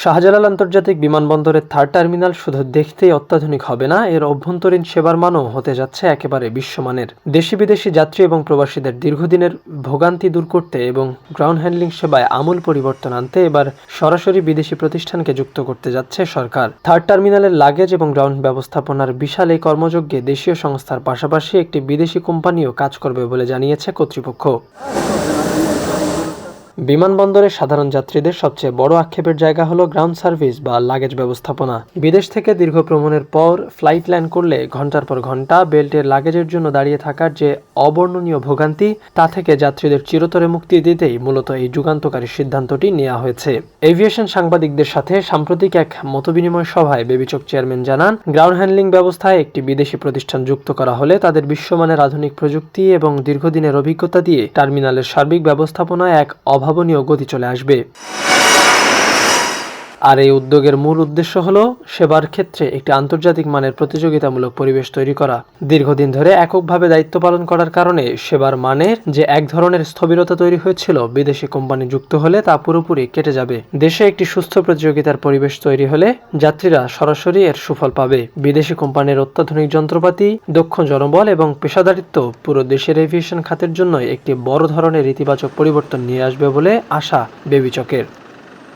শাহজালাল আন্তর্জাতিক বিমানবন্দরের third terminal শুধু দেখতেই অত্যাধুনিক হবে না, এর অভ্যন্তরীণ সেবার মানও হতে যাচ্ছে একেবারে বিশ্বমানের। দেশি বিদেশি যাত্রী এবং প্রবাসীদের দীর্ঘদিনের ভোগান্তি দূর করতে এবং গ্রাউন্ড হ্যান্ডলিং সেবায় আমূল পরিবর্তন আনতে এবার সরাসরি বিদেশি প্রতিষ্ঠানকে যুক্ত করতে যাচ্ছে সরকার। থার্ড টার্মিনালের লাগেজ এবং গ্রাউন্ড ব্যবস্থাপনার বিশাল এই কর্মযজ্ঞে দেশীয় সংস্থার পাশাপাশি একটি বিদেশি কোম্পানিও কাজ করবে বলে জানিয়েছে কর্তৃপক্ষ। বিমানবন্দরে সাধারণ যাত্রীদের সবচেয়ে বড় আক্ষেপের জায়গা হলো গ্রাউন্ড সার্ভিস বা লাগেজ ব্যবস্থাপনা। বিদেশ থেকে দীর্ঘ ভ্রমণের পর ফ্লাইট ল্যান্ড করলে ঘন্টার পর ঘন্টা বেল্টের লাগেজের জন্য দাঁড়িয়ে থাকার যে অবর্ণনীয় ভোগান্তি, তা থেকে যাত্রীদের চিরতরে মুক্তি দিতেই মূলত এই যুগান্তকারী সিদ্ধান্তটি নেওয়া হয়েছে। এভিয়েশন সাংবাদিকদের সাথে সাম্প্রতিক এক মতবিনিময় সভায় বেবিচক চেয়ারম্যান জানান, গ্রাউন্ড হ্যান্ডলিং ব্যবস্থায় একটি বিদেশি প্রতিষ্ঠান যুক্ত করা হলে তাদের বিশ্বমানের আধুনিক প্রযুক্তি এবং দীর্ঘদিনের অভিজ্ঞতা দিয়ে টার্মিনালের সার্বিক ব্যবস্থাপনায় এক অভাবনীয় গতি চলে আসবে। আর এই উদ্যোগের মূল উদ্দেশ্য হলো সেবার ক্ষেত্রে একটি আন্তর্জাতিক মানের প্রতিযোগিতামূলক পরিবেশ তৈরি করা। দীর্ঘদিন ধরে এককভাবে দায়িত্ব পালন করার কারণে সেবার মানের যে এক ধরনের স্থবিরতা তৈরি হয়েছিল, বিদেশি কোম্পানি যুক্ত হলে তা পুরোপুরি কেটে যাবে। দেশে একটি সুস্থ প্রতিযোগিতার পরিবেশ তৈরি হলে যাত্রীরা সরাসরি এর সুফল পাবে। বিদেশি কোম্পানির অত্যাধুনিক যন্ত্রপাতি, দক্ষ জনবল এবং পেশাদারিত্ব পুরো দেশের এভিয়েশন খাতের জন্য একটি বড় ধরনের ইতিবাচক পরিবর্তন নিয়ে আসবে বলে আশা বেবিচকের।